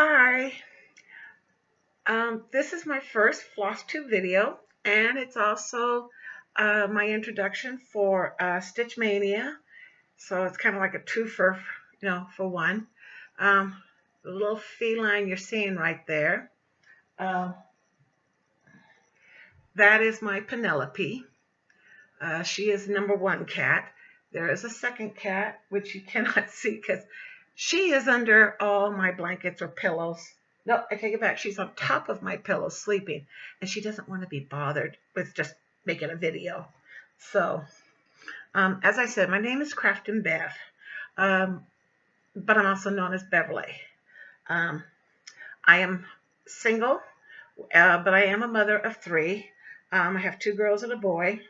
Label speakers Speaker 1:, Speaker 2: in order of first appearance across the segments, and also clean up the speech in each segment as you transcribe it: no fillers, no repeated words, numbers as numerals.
Speaker 1: Hi, this is my first Flosstube video, and it's also my introduction for Stitchmaynia. So it's kind of like a two for one. The little feline you're seeing right there, uh, that is my Penelope. She is number one cat. There is a second cat, which you cannot see because she is under all my blankets or pillows. No, I take it back. She's on top of my pillow sleeping, and she doesn't want to be bothered with just making a video. So, as I said, my name is Craftin' Bev, but I'm also known as Beverly. I am single, but I am a mother of three. I have two girls and a boy.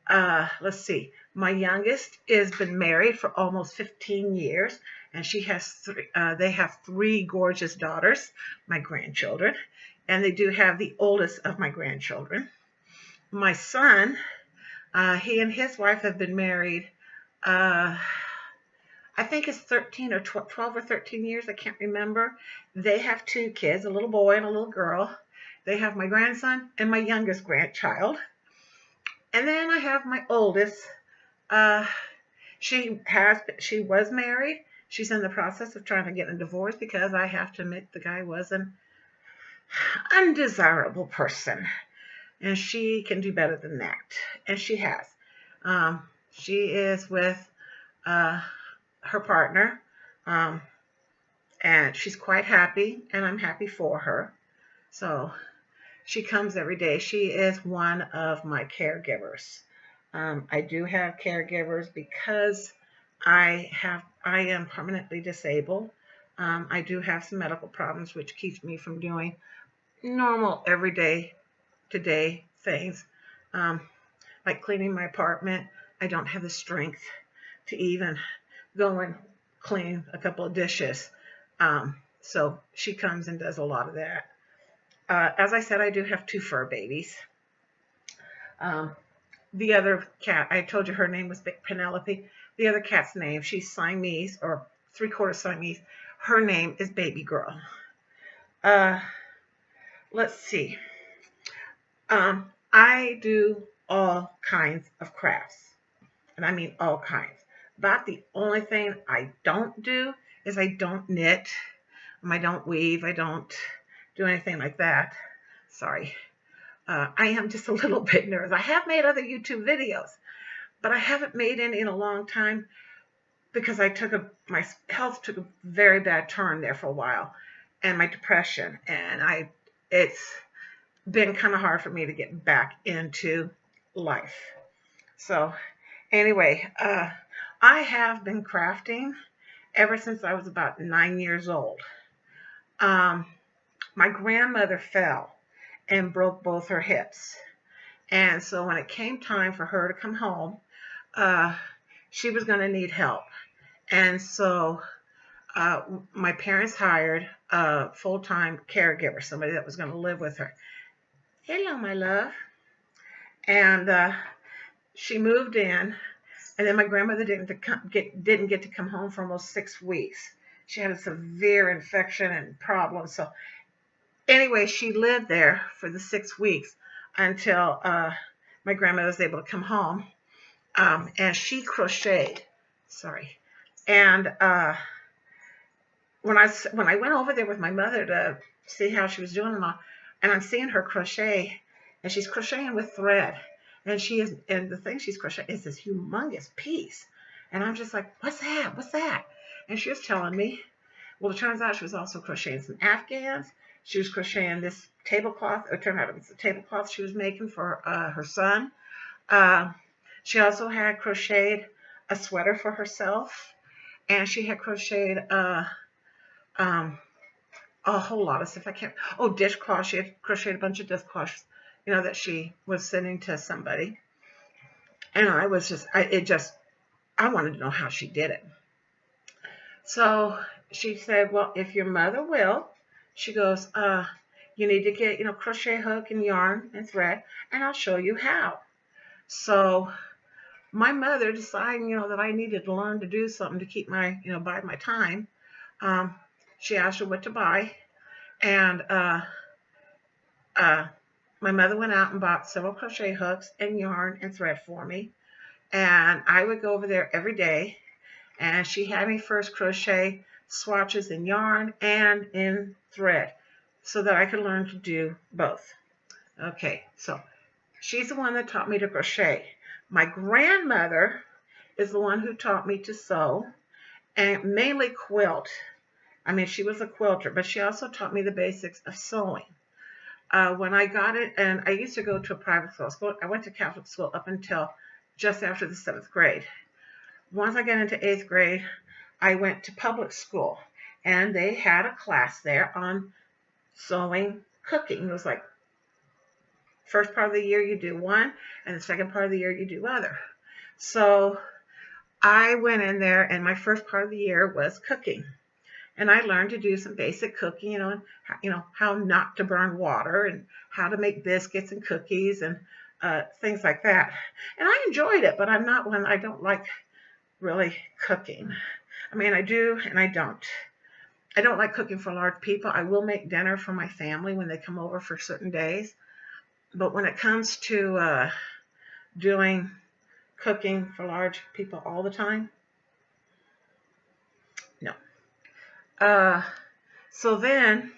Speaker 1: Let's see. My youngest has been married for almost 15 years, and she has they have three gorgeous daughters, my grandchildren, and they do have the oldest of my grandchildren. My son, he and his wife have been married, I think it's 13 or 12 or 13 years. I can't remember. They have two kids, a little boy and a little girl. They have my grandson and my youngest grandchild. And then I have my oldest. She was married. She's in the process of trying to get a divorce because I have to admit the guy was an undesirable person. And she can do better than that. And she has. She is with her partner. And she's quite happy. And I'm happy for her. So she comes every day. She is one of my caregivers. I do have caregivers because I am permanently disabled. I do have some medical problems which keeps me from doing normal everyday today things, like cleaning my apartment. I don't have the strength to even go and clean a couple of dishes. So she comes and does a lot of that. As I said, I do have two fur babies. The other cat, I told you her name was Penelope. The other cat's name, she's Siamese or 3/4 Siamese. Her name is Baby Girl. Let's see. I do all kinds of crafts, and I mean all kinds. About the only thing I don't do is I don't knit, I don't weave, I don't do anything like that. Sorry. I am just a little bit nervous. I have made other YouTube videos, but I haven't made any in a long time because my health took a very bad turn there for a while, and my depression, and it's been kind of hard for me to get back into life. So anyway, I have been crafting ever since I was about 9 years old. My grandmother fell and broke both her hips. And so when it came time for her to come home, she was going to need help. And so my parents hired a full-time caregiver, somebody that was going to live with her. Hello, my love. And she moved in, and then my grandmother didn't get to come home for almost 6 weeks. She had a severe infection and problems. So anyway, she lived there for the 6 weeks until my grandmother was able to come home, and she crocheted. Sorry. And when I went over there with my mother to see how she was doing and I'm seeing her crochet, and she's crocheting with thread, and the thing she's crocheting is this humongous piece, and I'm just like, what's that? What's that? And she was telling me. Well, it turns out she was also crocheting some Afghans. She was crocheting this tablecloth. It turned out it was a tablecloth she was making for her son. She also had crocheted a sweater for herself, and she had crocheted a whole lot of stuff. Dishcloth. She had crocheted a bunch of dishcloths, that she was sending to somebody. And I wanted to know how she did it. So she said, well, if your mother will, she goes, you need to get, crochet hook and yarn and thread, and I'll show you how. So my mother decided, that I needed to learn to do something to keep my, bide my time. She asked her what to buy, and my mother went out and bought several crochet hooks and yarn and thread for me. And I would go over there every day, and she had me first crochet swatches in yarn and in thread so that I could learn to do both. Okay, so she's the one that taught me to crochet. My grandmother is the one who taught me to sew and mainly quilt. I mean, she was a quilter, but she also taught me the basics of sewing. When I got it, and I used to go to a private school. I went to Catholic school up until just after the 7th grade. Once I got into 8th grade, I went to public school, and they had a class there on sewing, cooking. It was like first part of the year you do one, and the second part of the year you do other. So I went in there, and my first part of the year was cooking. And I learned to do some basic cooking, and how not to burn water and how to make biscuits and cookies and things like that. And I enjoyed it, but I'm not one, I don't like really cooking. I mean, I do and I don't. I don't like cooking for large people. I will make dinner for my family when they come over for certain days. But when it comes to doing cooking for large people all the time, no. So then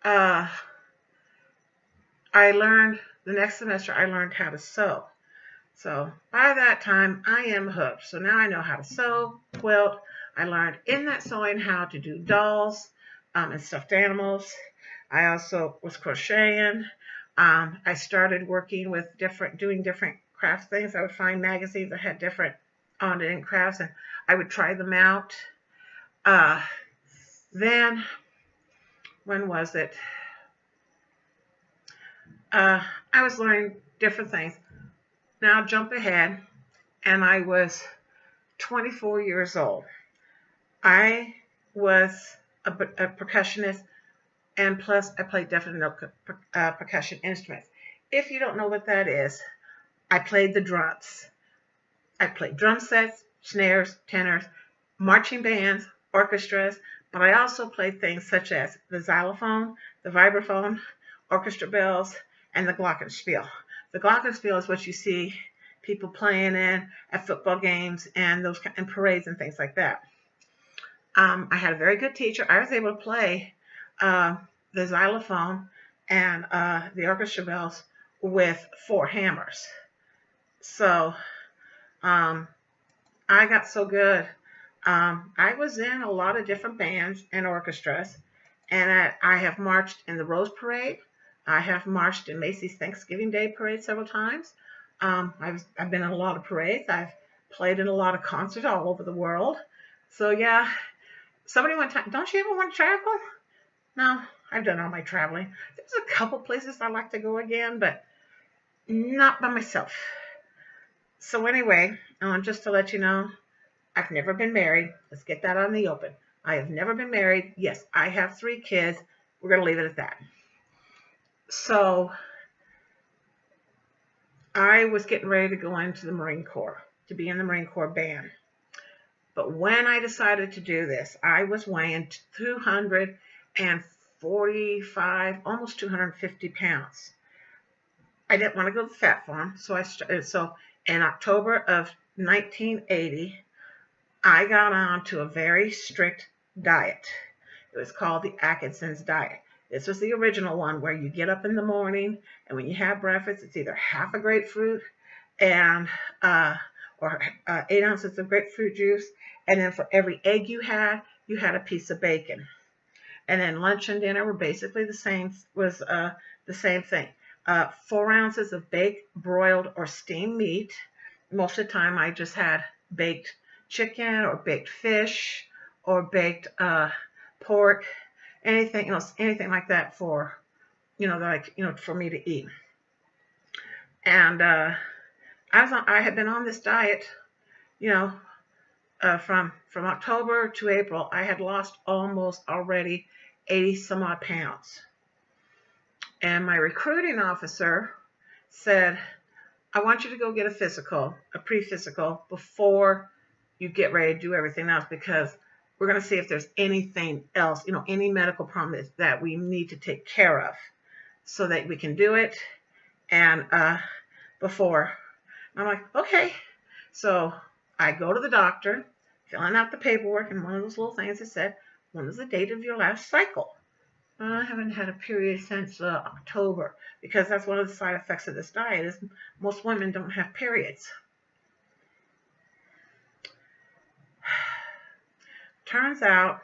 Speaker 1: I learned, the next semester I learned how to sew. So by that time I am hooked. So now I know how to sew, quilt. I learned in that sewing how to do dolls and stuffed animals. I also was crocheting. I started working with doing different craft things. I would find magazines that had different on-it crafts, and I would try them out. Then, when was it? I was learning different things. Now jump ahead, and I was 24 years old. I was a percussionist, and plus I played definite note percussion instruments. If you don't know what that is, I played the drums. I played drum sets, snares, tenors, marching bands, orchestras, but I also played things such as the xylophone, the vibraphone, orchestra bells, and the glockenspiel. The glockenspiel is what you see people playing in at football games and those and parades and things like that. I had a very good teacher. I was able to play the xylophone and the orchestra bells with 4 hammers. So I got so good. I was in a lot of different bands and orchestras, and I have marched in the Rose Parade. I have marched in Macy's Thanksgiving Day Parade several times. I've been in a lot of parades. I've played in a lot of concerts all over the world. So yeah, somebody one time, don't you ever want to travel? No, I've done all my traveling. There's a couple places I'd like to go again, but not by myself. So anyway, just to let you know, I've never been married. Let's get that on the open. I have never been married. Yes, I have 3 kids. We're going to leave it at that. So I was getting ready to go into the Marine Corps, to be in the Marine Corps band. But when I decided to do this, I was weighing 245, almost 250 pounds. I didn't want to go to the fat farm, so in October of 1980, I got on to a very strict diet. It was called the Atkinson's diet. This was the original one where you get up in the morning, and when you have breakfast, it's either half a grapefruit and or 8 ounces of grapefruit juice, and then for every egg you had a piece of bacon. And then lunch and dinner were basically the same. The same thing. 4 ounces of baked, broiled, or steamed meat. Most of the time, I just had baked chicken or baked fish or baked pork, anything else, anything like that for, for me to eat. And I had been on this diet, from October to April. I had lost almost already 80 some odd pounds. And my recruiting officer said, I want you to go get a pre-physical before you get ready to do everything else, because we're going to see if there's anything else, any medical problem that we need to take care of so that we can do it. And before, I'm like, okay. So I go to the doctor, filling out the paperwork, and one of those little things that said, when is the date of your last cycle? I haven't had a period since October, because that's one of the side effects of this diet is most women don't have periods. Turns out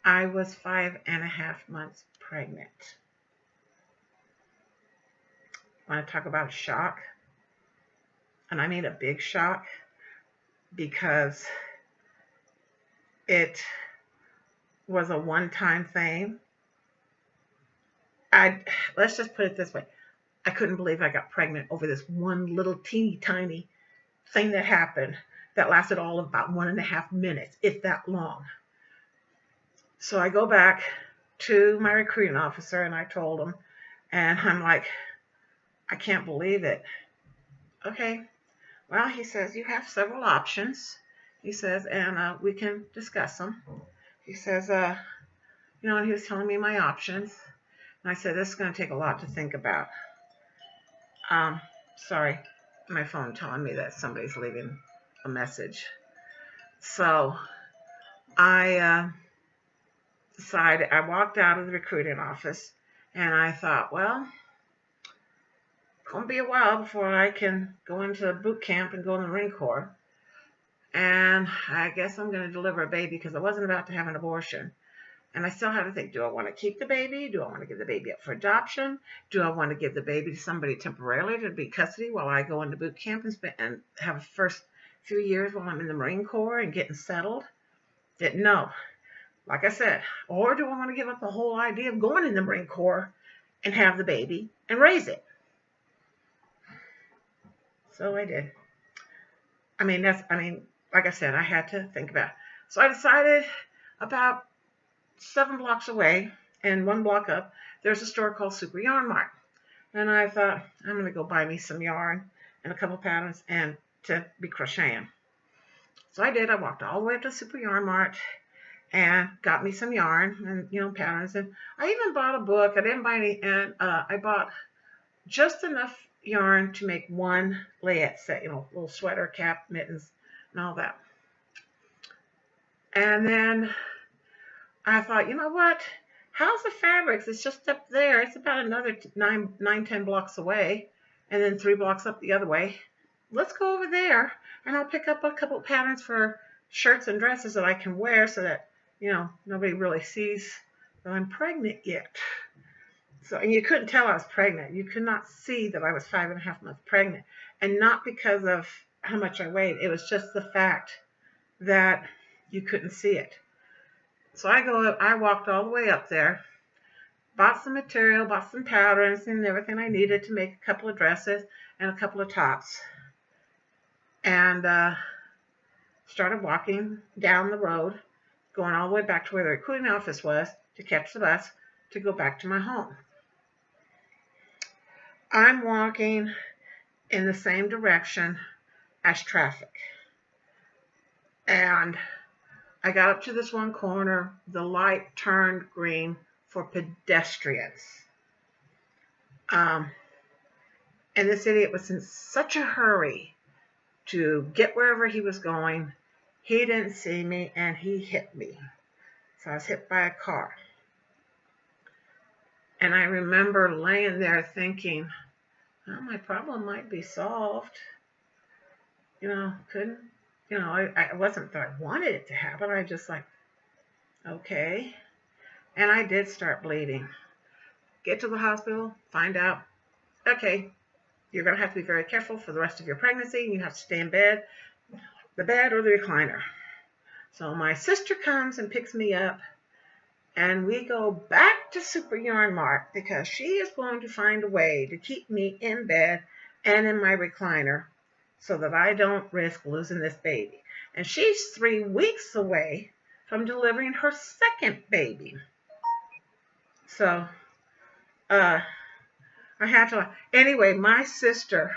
Speaker 1: I was 5.5 months pregnant. Want to talk about a shock? And I mean a big shock, because it was a one-time thing. Let's just put it this way. I couldn't believe I got pregnant over this one little teeny tiny thing that happened that lasted all of about 1.5 minutes, if that long. So I go back to my recruiting officer and I told him, and I'm like, I can't believe it. Okay, well, he says, you have several options. He says, and we can discuss them. He says, and he was telling me my options. And I said, this is going to take a lot to think about. Sorry, my phone telling me that somebody's leaving a message. So I decided, I walked out of the recruiting office and I thought, well, it's going to be a while before I can go into boot camp and go in the Marine Corps. And I guess I'm going to deliver a baby because I wasn't about to have an abortion. And I still had to think, do I want to keep the baby? Do I want to give the baby up for adoption? Do I want to give the baby to somebody temporarily to be custody while I go into boot camp and have the first few years while I'm in the Marine Corps and getting settled? Didn't know. Like I said, or do I want to give up the whole idea of going in the Marine Corps and have the baby and raise it? So I did. Like I said, I had to think about it. So I decided about 7 blocks away and 1 block up, there's a store called Super Yarn Mart. And I thought, I'm going to go buy me some yarn and a couple patterns and to be crocheting. So I did. I walked all the way up to Super Yarn Mart and got me some yarn and, patterns. And I even bought a book. I didn't buy any, and I bought just enough yarn to make one layette set, little sweater, cap, mittens, and all that. And then I thought, you know what? How's the fabrics? It's just up there. It's about another 10 blocks away, and then 3 blocks up the other way. Let's go over there, and I'll pick up a couple patterns for shirts and dresses that I can wear so that, nobody really sees that I'm pregnant yet. So, and you couldn't tell I was pregnant. You could not see that I was 5.5 months pregnant, and not because of how much I weighed. It was just the fact that you couldn't see it. So I walked all the way up there, bought some material, bought some patterns and everything I needed to make a couple of dresses and a couple of tops. And started walking down the road, going all the way back to where the recruiting office was to catch the bus to go back to my home. I'm walking in the same direction as traffic. And I got up to this one corner, the light turned green for pedestrians. And this idiot was in such a hurry to get wherever he was going. He didn't see me and he hit me. So I was hit by a car. And I remember laying there thinking, well, my problem might be solved. I wasn't that I wanted it to happen. I just like, okay. And I did start bleeding. Get to the hospital, find out, okay, you're going to have to be very careful for the rest of your pregnancy. You have to stay in bed, the bed or the recliner. So my sister comes and picks me up, and we go back to Super Yarn Mart because she is going to find a way to keep me in bed and in my recliner so that I don't risk losing this baby. And she's 3 weeks away from delivering her second baby. So, I had to, anyway, my sister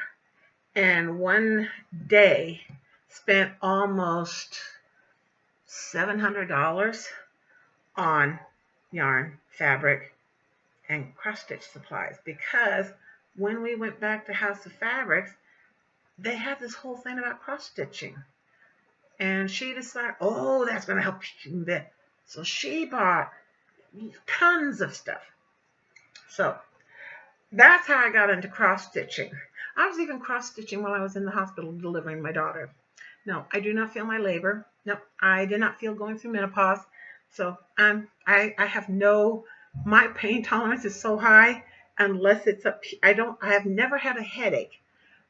Speaker 1: in one day spent almost $700 on yarn, fabric, and cross-stitch supplies, because when we went back to House of Fabrics, they had this whole thing about cross-stitching. And she decided, oh, that's going to help you a bit. So she bought tons of stuff. So that's how I got into cross-stitching. I was even cross-stitching while I was in the hospital delivering my daughter. No, I do not feel my labor. No, I did not feel going through menopause. So I have no, my pain tolerance is so high unless it's up. I have never had a headache,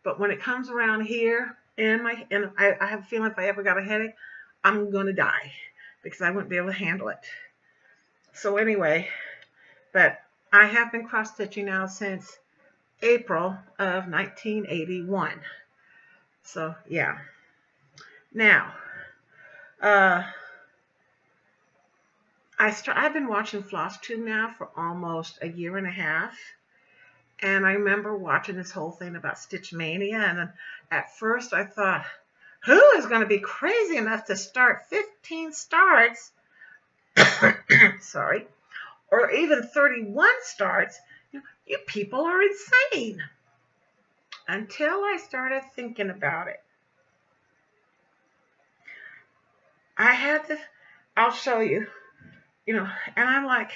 Speaker 1: but when it comes around here and I have a feeling if I ever got a headache, I'm going to die because I wouldn't be able to handle it. So anyway, but I have been cross-stitching now since April of 1981. So yeah. Now, I've been watching Flosstube now for almost a year and a half. And I remember watching this whole thing about Stitchmaynia. And at first I thought, who is going to be crazy enough to start 15 starts? Sorry. Or even 31 starts? You people are insane. Until I started thinking about it. I'll show you, and I'm like,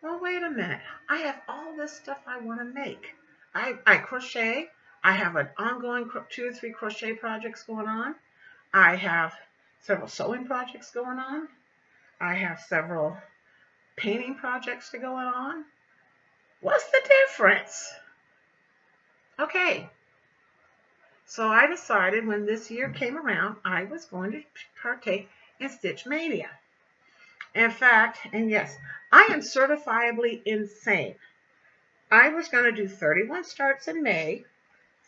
Speaker 1: well, wait a minute. I have all this stuff I want to make. I crochet. I have an ongoing 2 or 3 crochet projects going on. I have several sewing projects going on. I have several painting projects going on. What's the difference? Okay. So I decided when this year came around, I was going to partake in Stitchmaynia. In fact, and yes, I am certifiably insane. I was going to do 31 starts in May,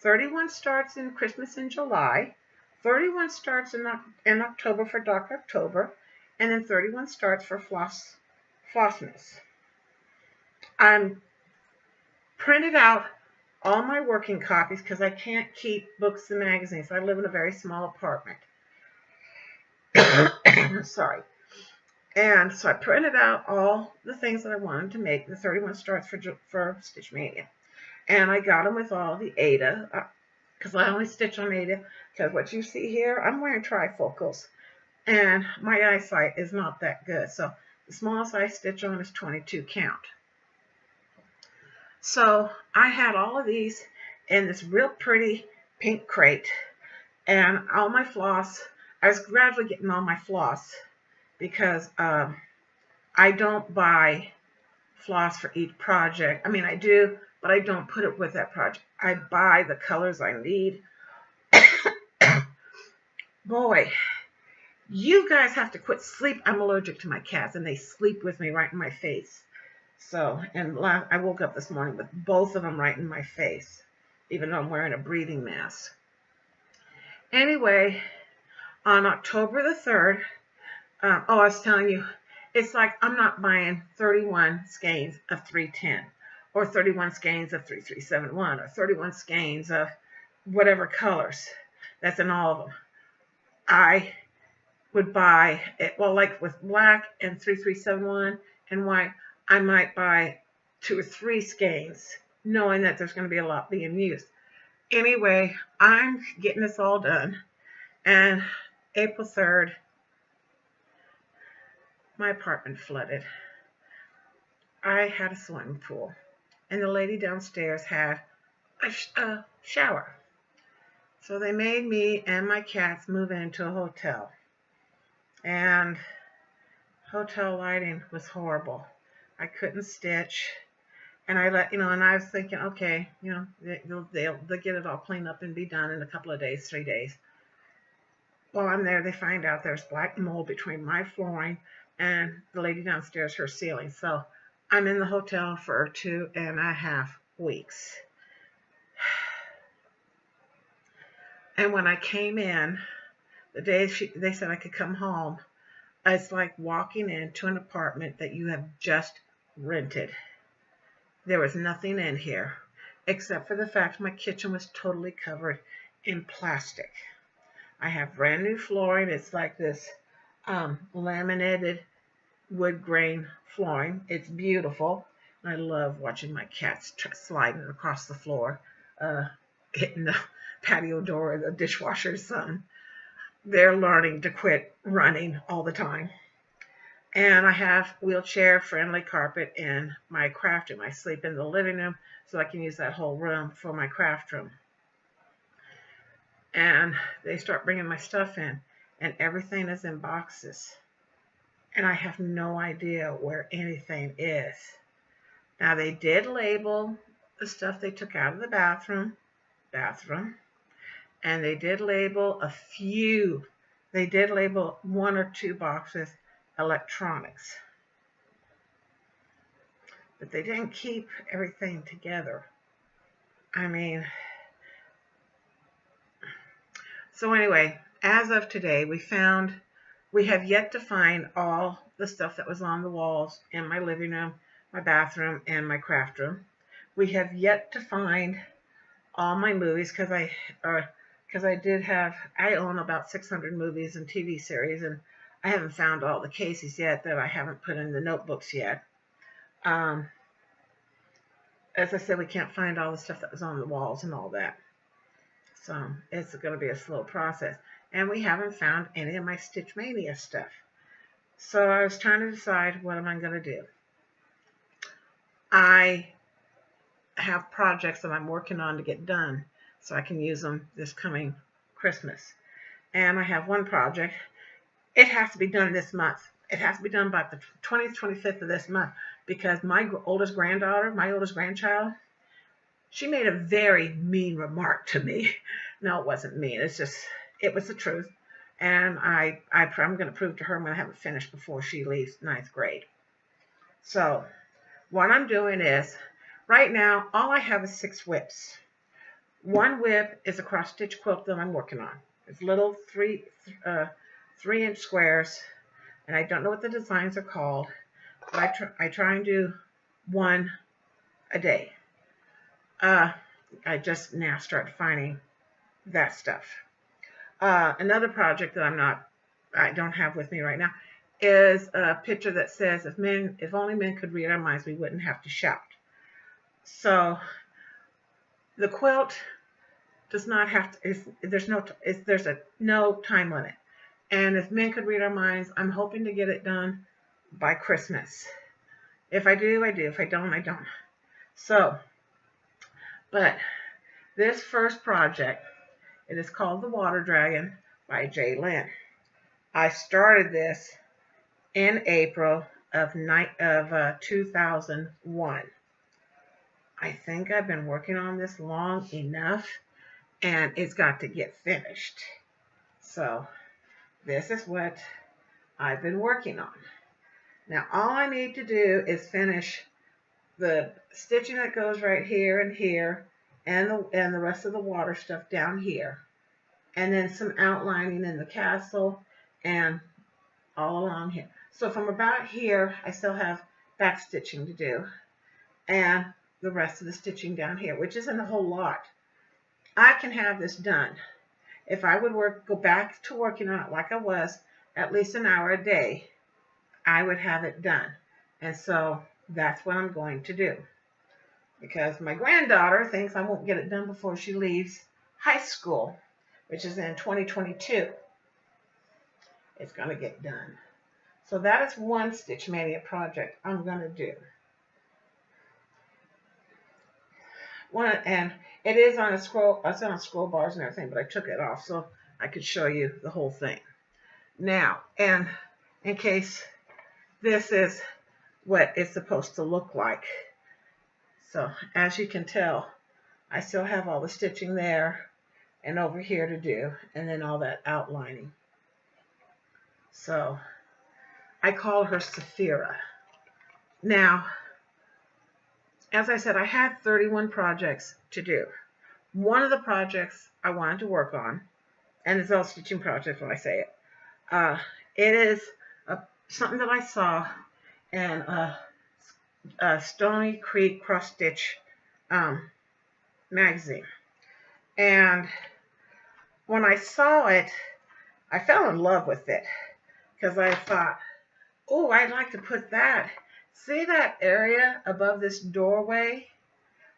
Speaker 1: 31 starts in Christmas in July, 31 starts in October for Dark October, and then 31 starts for Flossmas. I'm printed out all my working copies because I can't keep books and magazines. I live in a very small apartment. Sorry. And so I printed out all the things that I wanted to make, the 31 starts for Stitchmaynia. And I got them with all the Aida, because I only stitch on Aida, because what you see here, I'm wearing trifocals. And my eyesight is not that good. So the smallest I stitch on is 22 count. So I had all of these in this real pretty pink crate. And all my floss, I was gradually getting all my floss because I don't buy floss for each project. I mean, I do, but I don't put it with that project. I buy the colors I need. Boy, you guys have to quit sleep. I'm allergic to my cats, and they sleep with me right in my face. So, and I woke up this morning with both of them right in my face, even though I'm wearing a breathing mask. Anyway, on October the 3rd, I was telling you, it's like I'm not buying 31 skeins of 310 or 31 skeins of 3371 or 31 skeins of whatever colors that's in all of them. I would buy it, well, like with black and 3371 and white, I might buy 2 or 3 skeins, knowing that there's going to be a lot being used. Anyway, I'm getting this all done, and April 3rd, my apartment flooded. I had a swimming pool, and the lady downstairs had a shower. So they made me and my cats move into a hotel. And hotel lighting was horrible. I couldn't stitch. And I and I was thinking, okay, they'll get it all cleaned up and be done in a couple of days, 3 days. While I'm there, they find out there's black mold between my flooring and the lady downstairs, her ceiling. So I'm in the hotel for 2.5 weeks. And when I came in, the day they said I could come home, it's like walking into an apartment that you have just rented. There was nothing in here except for the fact my kitchen was totally covered in plastic. I have brand new flooring. It's like this laminated wood grain flooring. It's beautiful. I love watching my cats sliding across the floor, hitting the patio door or the dishwasher or something. They're learning to quit running all the time. And I have wheelchair-friendly carpet in my craft room. I sleep in the living room so I can use that whole room for my craft room. And they start bringing my stuff in, and everything is in boxes. And I have no idea where anything is. Now, they did label the stuff they took out of the bathroom, and they did label a few. They did label 1 or 2 boxes electronics. But they didn't keep everything together. I mean, so anyway, as of today, we have yet to find all the stuff that was on the walls in my living room, my bathroom, and my craft room. We have yet to find all my movies because I own about 600 movies and TV series, and I haven't found all the cases yet that I haven't put in the notebooks yet. As I said, we can't find all the stuff that was on the walls and all that. So it's going to be a slow process. And we haven't found any of my Stitchmaynia stuff. So I was trying to decide, what am I going to do? I have projects that I'm working on to get done so I can use them this coming Christmas. And I have one project. It has to be done this month. It has to be done by the 20th, 25th of this month because my oldest grandchild, she made a very mean remark to me. No, it wasn't mean. It's just, it was the truth. And I'm going to prove to her I'm going to have it finished before she leaves 9th grade. So what I'm doing is, right now, all I have is 6 whips. One whip is a cross-stitch quilt that I'm working on. It's little 3-inch squares, and I don't know what the designs are called, but I try and do 1 a day. I just now start finding that stuff. Another project that I don't have with me right now is a picture that says, if only men could read our minds, we wouldn't have to shout. So the quilt does not have to, there's no time limit. And if men could read our minds, I'm hoping to get it done by Christmas. If I do, I do. If I don't, I don't. So, but this first project, it is called The Water Dragon by J. Lynn. I started this in April of 2001. I think I've been working on this long enough, and it's got to get finished. So this is what I've been working on. Now all I need to do is finish the stitching that goes right here and here, and the rest of the water stuff down here, and then some outlining in the castle and all along here. So from about here, I still have back stitching to do, and the rest of the stitching down here, which isn't a whole lot. I can have this done. If I would go back to working on it like I was, at least an hour a day, I would have it done. And so that's what I'm going to do. Because my granddaughter thinks I won't get it done before she leaves high school, which is in 2022. It's going to get done. So that is one Stitchmaynia project I'm going to do. And it is on a scroll. It's on scroll bars and everything, but I took it off so I could show you the whole thing. Now, and in case this is what it's supposed to look like. So as you can tell, I still have all the stitching there and over here to do, and then all that outlining. So I call her Saphira. Now, as I said, I had 31 projects to do. One of the projects I wanted to work on, and it's all stitching project when I say it, it is something that I saw in a Stony Creek Cross Stitch magazine. And when I saw it, I fell in love with it because I thought, oh, I'd like to put that. See that area above this doorway,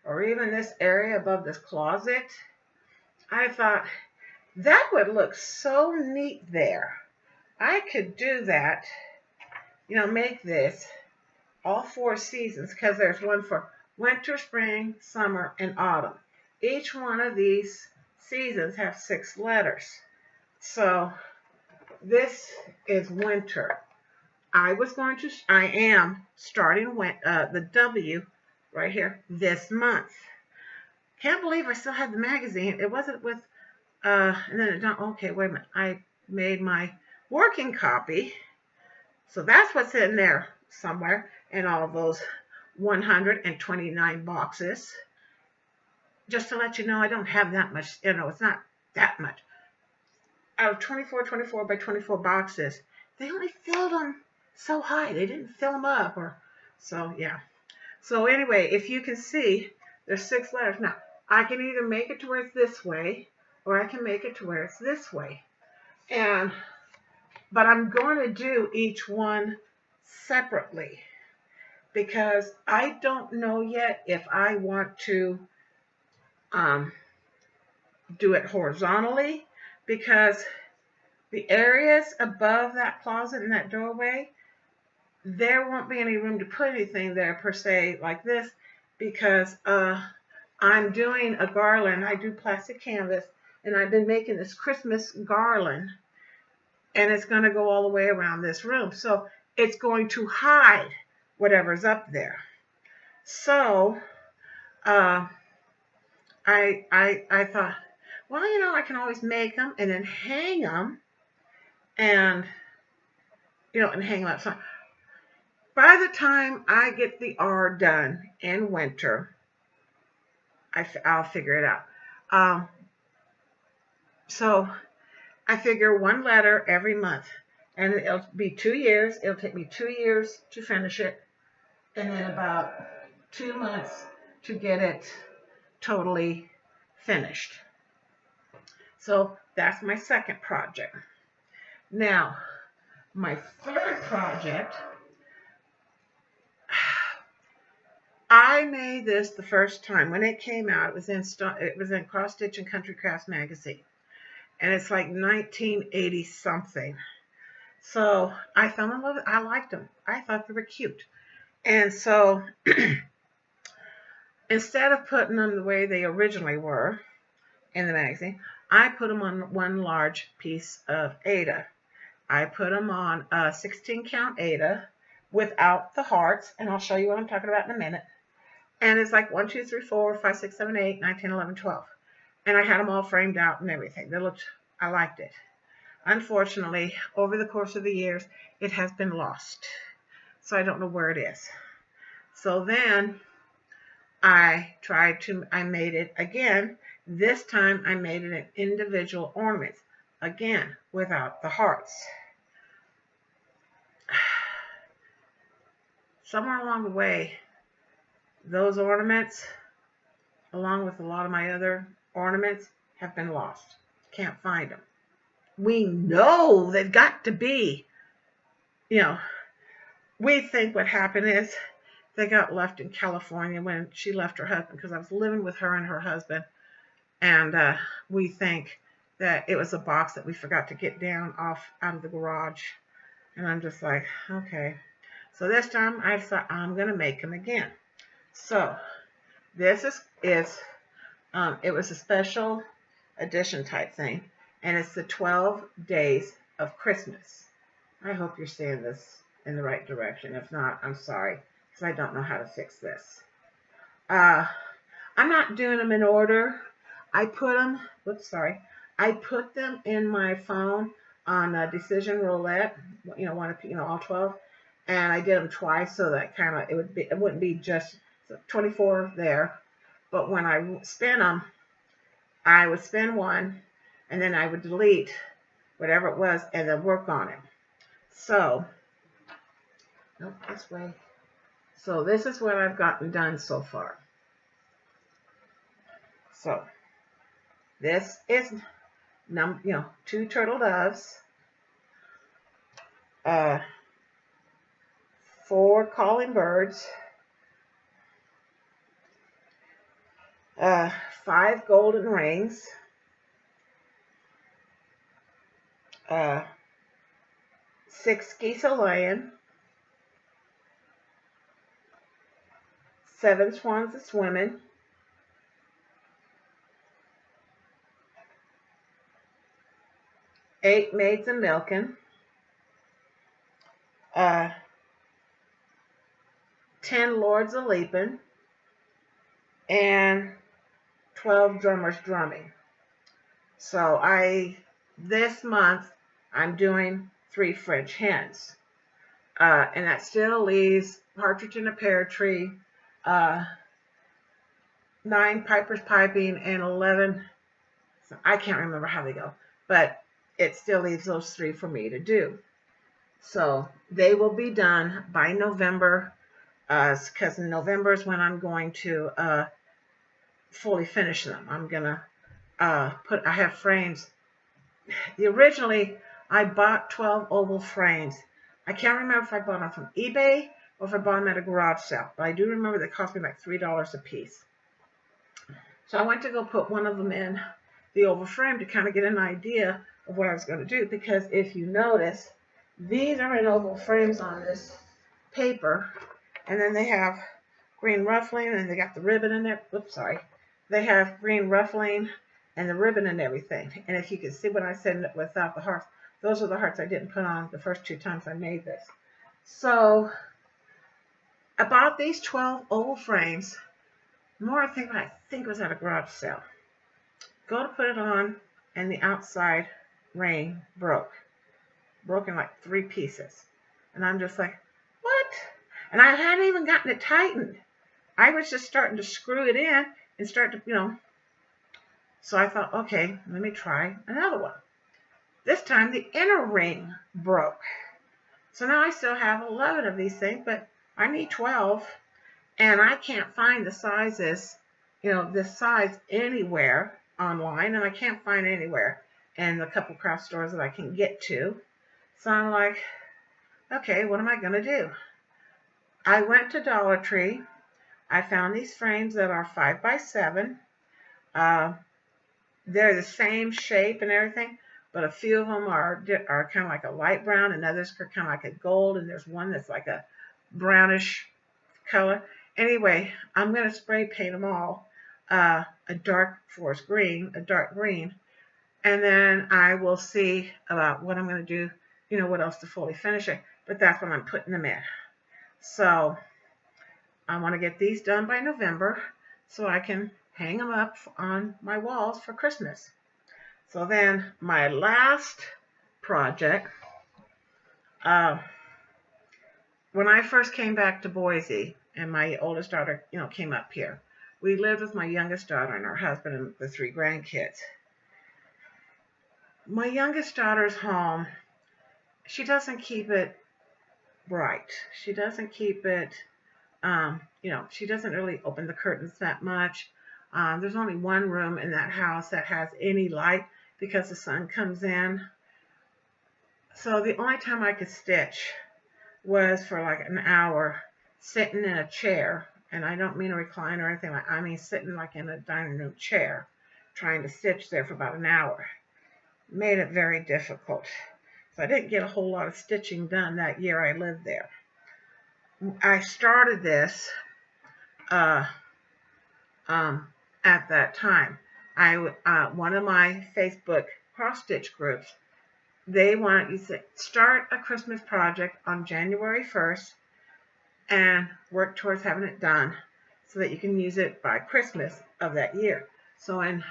Speaker 1: or even this area above this closet? I thought that would look so neat there. I could do that, make this all 4 seasons, because there's one for winter, spring, summer, and autumn. Each one of these seasons have 6 letters. So this is winter. I am starting the W right here this month. Can't believe I still have the magazine. It wasn't with, and then it don't, okay, wait a minute. I made my working copy. So that's what's in there somewhere in all of those 129 boxes. Just to let you know, I don't have that much, it's not that much. Out of 24 by 24 boxes, they only filled them so high. They didn't fill them up, so yeah. So anyway, if you can see, there's 6 letters. Now, I can either make it to where it's this way, or I can make it to where it's this way. But I'm going to do each one separately because I don't know yet if I want to do it horizontally, because the areas above that closet and that doorway, there won't be any room to put anything there per se like this, because I'm doing a garland. I do plastic canvas, and I've been making this Christmas garland, and it's going to go all the way around this room. So it's going to hide whatever's up there. So I thought, well, I can always make them and then hang them, and hang them up. So by the time I get the R done in winter, I'll figure it out. So I figure 1 letter every month, and it'll be 2 years. It'll take me 2 years to finish it, and then about 2 months to get it totally finished. So that's my second project. Now, my third project, I made this the first time when it came out. It was in Cross Stitch and Country Crafts magazine, and it's like 1980 something. So I fell in love with it. I liked them. I thought they were cute, and so instead of putting them the way they originally were in the magazine, I put them on one large piece of Aida. I put them on a 16 count Aida without the hearts, and I'll show you what I'm talking about in a minute. And it's like 1, 2, 3, 4, 5, 6, 7, 8, 9, 10, 11, 12. And I had them all framed out and everything. I liked it. Unfortunately, over the course of the years, it has been lost. So I don't know where it is. So then I made it again. This time I made it an individual ornament, again, without the hearts. Somewhere along the way, those ornaments, along with a lot of my other ornaments, have been lost. Can't find them. We know they've got to be, we think what happened is they got left in California when she left her husband, because I was living with her and her husband, and we think that it was a box that we forgot to get out of the garage. And I'm just like, okay. So this time I thought I'm going to make them again. So this it was a special edition type thing, and it's the 12 Days of Christmas. I hope you're seeing this in the right direction. If not, I'm sorry, because I don't know how to fix this. I'm not doing them in order. I put them in my phone on a decision roulette, all 12, and I did them twice so that it wouldn't be just 24 there, but when I spin them, I would spin one, and then I would delete whatever it was, and then work on it. So, nope, this way. So this is what I've gotten done so far. So this is 2 turtle doves, uh, 4 calling birds, uh, 5 golden rings, uh, 6 geese a laying, 7 swans a swimming, 8 maids a milking, 10 lords a leaping, and 12 drummers drumming. So this month, I'm doing 3 French hens. And that still leaves partridge in a pear tree, 9 pipers piping, and 11, I can't remember how they go, but it still leaves those 3 for me to do. So they will be done by November, because in November is when I'm going to fully finish them. I'm gonna I have frames. Originally, I bought 12 oval frames. I can't remember if I bought them from eBay or if I bought them at a garage sale, but I do remember they cost me like $3 a piece. So I went to go put one of them in the oval frame to kind of get an idea of what I was going to do, because if you notice, these are in oval frames on this paper, and then they have green ruffling, and they got the ribbon in there. Oops, sorry. They have green ruffling and the ribbon and everything. And if you can see what I said without the hearts, those are the hearts I didn't put on the first 2 times I made this. So I bought these 12 oval frames. More I think it was at a garage sale. Go to put it on, and the outside ring broke in like 3 pieces. And I'm just like, what? And I hadn't even gotten it tightened. I was just starting to screw it in and start to, So I thought, okay, let me try another one. This time the inner ring broke. So now I still have 11 of these things, but I need 12. And I can't find the sizes, this size anywhere online. And I can't find it anywhere in the couple craft stores that I can get to. So I'm like, okay, what am I going to do? I went to Dollar Tree. I found these frames that are 5 by 7. They're the same shape and everything, but a few of them are kind of like a light brown, and others are kind of like a gold, and there's one that's like a brownish color. Anyway, I'm going to spray paint them all a dark forest green, a dark green, and then I will see about what I'm going to do, what else to fully finish it, but that's when I'm putting them in. So I want to get these done by November so I can hang them up on my walls for Christmas. So then my last project, when I first came back to Boise and my oldest daughter, came up here, we lived with my youngest daughter and her husband and the 3 grandkids. My youngest daughter's home, she doesn't keep it bright. She doesn't keep it, she doesn't really open the curtains that much. There's only one room in that house that has any light because the sun comes in. So the only time I could stitch was for like an hour sitting in a chair. And I don't mean a recliner or anything I mean sitting like in a dining room chair, trying to stitch there for about an hour. Made it very difficult. So I didn't get a whole lot of stitching done that year I lived there. I started this at that time. One of my Facebook cross-stitch groups, they wanted you to start a Christmas project on January 1st and work towards having it done so that you can use it by Christmas of that year. So in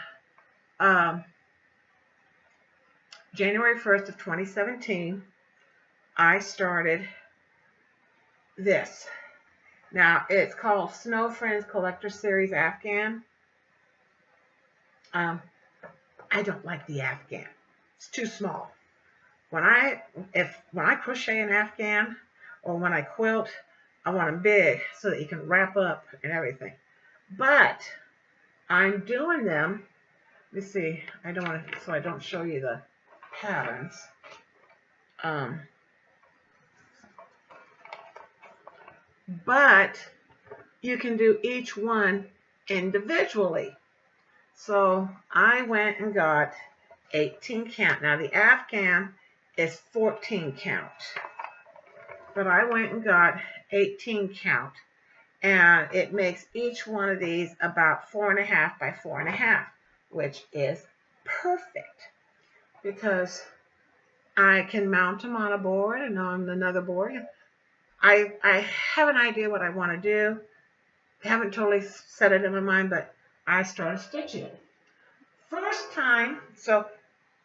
Speaker 1: January 1st of 2017, I started this. Now, it's called Snow Friends Collector Series Afghan. I don't like the Afghan. It's too small. When I crochet an Afghan or when I quilt, I want them big so that you can wrap up and everything. But I'm doing them. Let me see. So I don't show you the patterns. but you can do each one individually. So I went and got 18 count. Now the Afghan is 14 count, but I went and got 18 count, and it makes each one of these about 4.5 by 4.5, which is perfect because I can mount them on a board and on another board. I have an idea what I want to do. I haven't totally set it in my mind, but I started stitching it. First time, so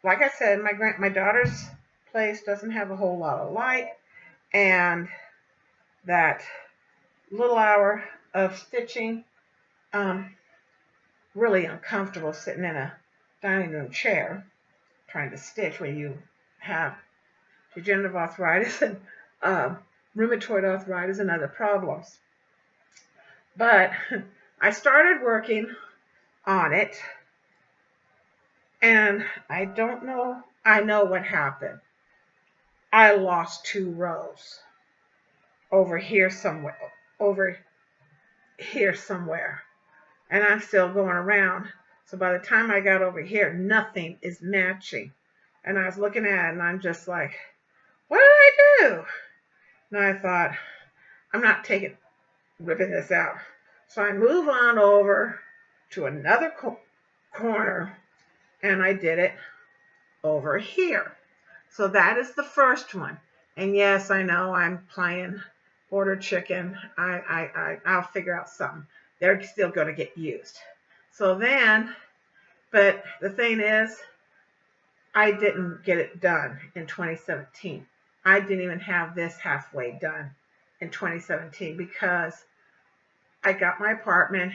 Speaker 1: like I said, my daughter's place doesn't have a whole lot of light, and that little hour of stitching, really uncomfortable sitting in a dining room chair trying to stitch when you have degenerative arthritis and rheumatoid arthritis and other problems. But I started working on it, and I know what happened. I lost 2 rows over here somewhere, and I'm still going around. So by the time I got over here, nothing is matching. And I was looking at it, and I'm just like, what did I do? And I thought, I'm not ripping this out. So I move on over to another corner, and I did it over here. So that is the first one. And yes, I know I'm playing order chicken. I'll figure out something. They're still going to get used. So then, but the thing is, I didn't get it done in 2017. I didn't even have this halfway done in 2017 because I got my apartment,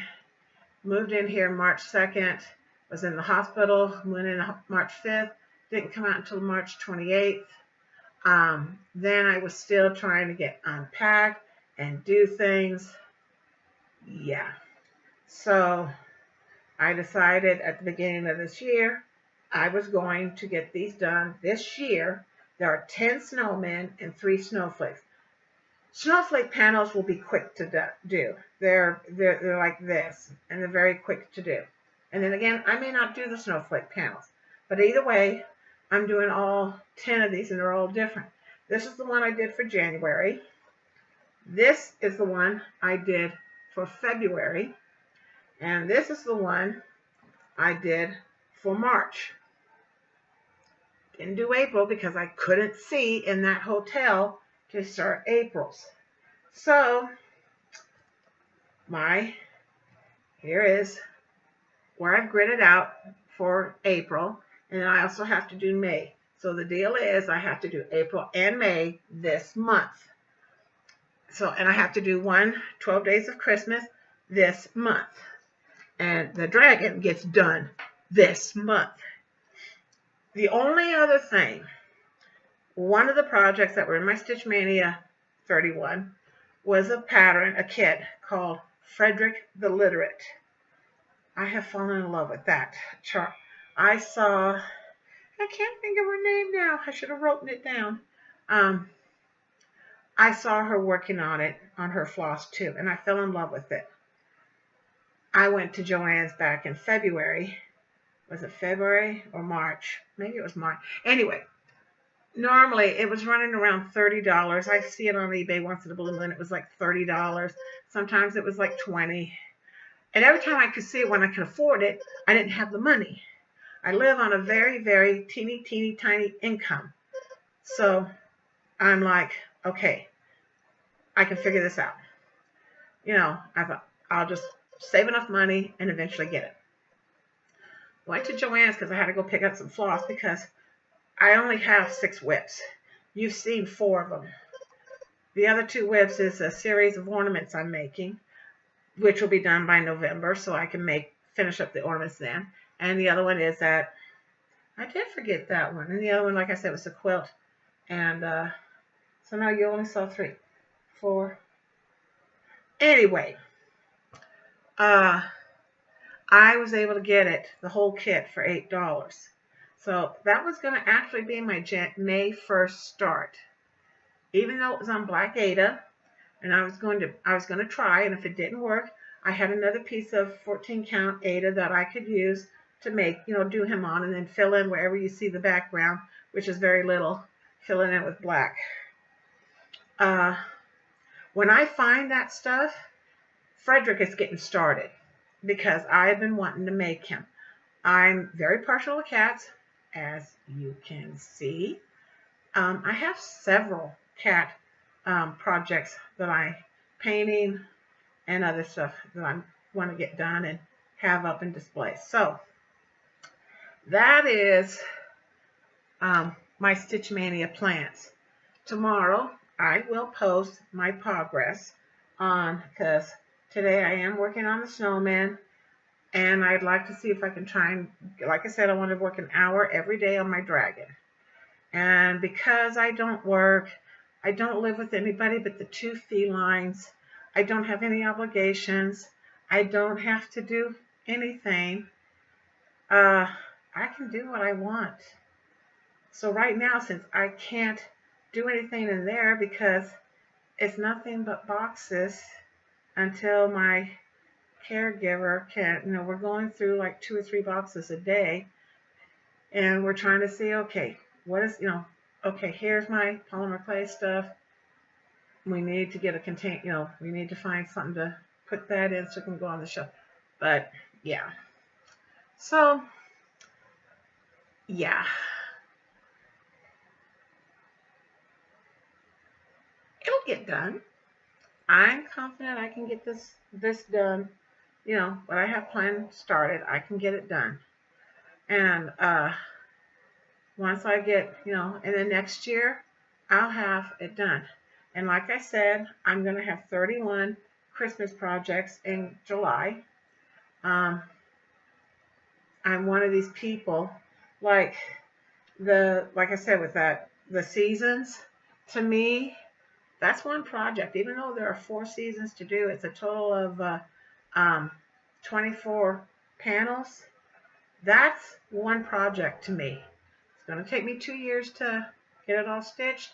Speaker 1: moved in here March 2nd, was in the hospital, went in March 5th, didn't come out until March 28th. Then I was still trying to get unpacked and do things. Yeah. So I decided at the beginning of this year, I was going to get these done this year. There are 10 snowmen and 3 snowflakes. Snowflake panels will be quick to do. They're like this, and they're very quick to do. And then again, I may not do the snowflake panels, but either way, I'm doing all 10 of these, and they're all different. This is the one I did for January. This is the one I did for February. And this is the one I did for March. Didn't do April because I couldn't see in that hotel to start April's. So, here is where I've gridded out for April, and then I also have to do May. So the deal is I have to do April and May this month. So, and I have to do 12 Days of Christmas this month. And the dragon gets done this month. The only other thing, one of the projects that were in my Stitchmaynia 31 was a kit called Frederick the Literate. I have fallen in love with that chart. I can't think of her name now. I should have written it down. I saw her working on it on her Flosstube, and I fell in love with it. I went to Joann's back in February. Was it February or March? Maybe it was March. Anyway, normally it was running around $30. I see it on eBay once in a blue moon. It was like $30. Sometimes it was like $20. And every time I could see it when I could afford it, I didn't have the money. I live on a very, very teeny, tiny income. So I'm like, okay, I can figure this out. You know, I thought I'll just save enough money and eventually get it. Went to Joann's because I had to go pick up some floss because I only have 6 whips. You've seen 4 of them. The other 2 whips is a series of ornaments I'm making, which will be done by November, so I can finish up the ornaments then. And the other one is that, I did forget that one. And the other one, like I said, was a quilt. And so now you only saw 3, 4. Anyway, I was able to get it, the whole kit, for $8. So that was going to actually be my May 1st start. Even though it was on Black Ada, and I was going to try, and if it didn't work, I had another piece of 14 count Aida that I could use to make, do him on, and then fill in wherever you see the background, which is very little, fill in it with black. When I find that stuff, Frederick is getting started because I've been wanting to make him. I'm very partial to cats, as you can see. I have several cat projects that I'm painting and other stuff that I want to get done and have up in display. So that is my Stitchmaynia plants. Tomorrow I will post my progress on, because today I am working on the snowman, and I'd like to see if I can try and, like I said, I want to work an hour every day on my dragon. And because I don't live with anybody but the 2 felines, I don't have any obligations, I don't have to do anything, I can do what I want. So right now, since I can't do anything in there because it's nothing but boxes until my caregiver can, we're going through like 2 or 3 boxes a day, and we're trying to see, okay, what is, okay, here's my polymer clay stuff. We need to get a container, we need to find something to put that in so it can go on the shelf. But yeah, so yeah, it'll get done. I'm confident I can get this done. What I have planned started, I can get it done. And once I get, and then next year, I'll have it done. And like I said, I'm going to have 31 Christmas projects in July. I'm one of these people, like I said, with the seasons, to me, that's one project. Even though there are 4 seasons to do, it's a total of 24 panels. That's one project to me. It's going to take me 2 years to get it all stitched,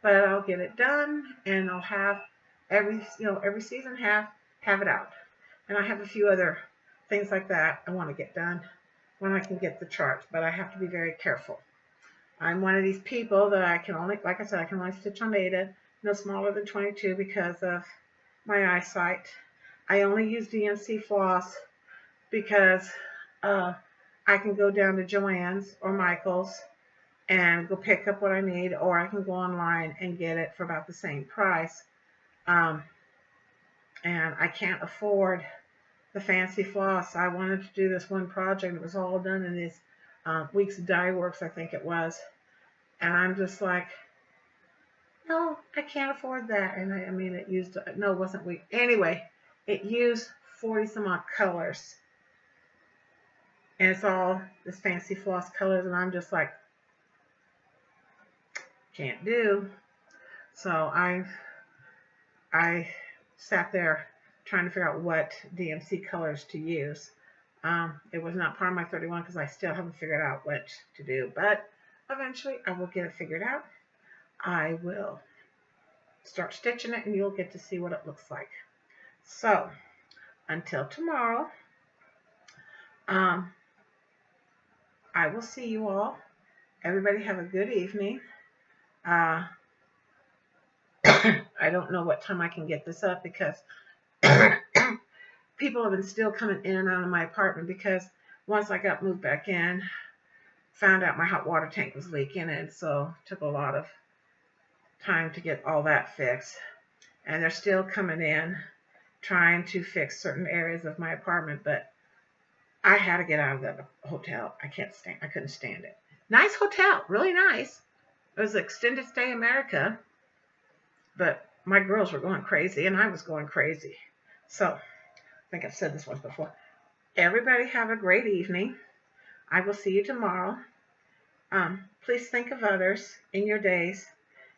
Speaker 1: but I'll get it done, and I'll have every season have it out. And I have a few other things like that I want to get done when I can get the charts, but I have to be very careful. I'm one of these people that I can only, like I said, I can only stitch on Aida, no smaller than 22 because of my eyesight. I only use DMC floss because I can go down to Joann's or Michael's and go pick up what I need, or I can go online and get it for about the same price. And I can't afford the fancy floss. I wanted to do this one project. It was all done in these Weeks Dye Works, I think it was. And I'm just like, no, I can't afford that. And I mean, it used, no, it wasn't weak. Anyway, it used 40 some odd colors. And it's all this fancy floss colors, and I'm just like, can't do. So I sat there trying to figure out what DMC colors to use. It was not part of my 31 because I still haven't figured out what to do, but eventually I will get it figured out. I will start stitching it, and you'll get to see what it looks like. So until tomorrow, I will see you all. Everybody have a good evening. I don't know what time I can get this up because people have been still coming in and out of my apartment, because once I got moved back in, found out my hot water tank was leaking, and so it took a lot of time to get all that fixed. And they're still coming in trying to fix certain areas of my apartment, but I had to get out of that hotel. I couldn't stand it. Nice hotel, really nice. It was Extended Stay America, but my girls were going crazy, and I was going crazy. So, I think I've said this once before. Everybody have a great evening. I will see you tomorrow. Please think of others in your days,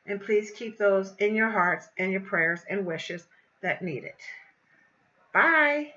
Speaker 1: and please keep those in your hearts and your prayers and wishes that need it. Bye.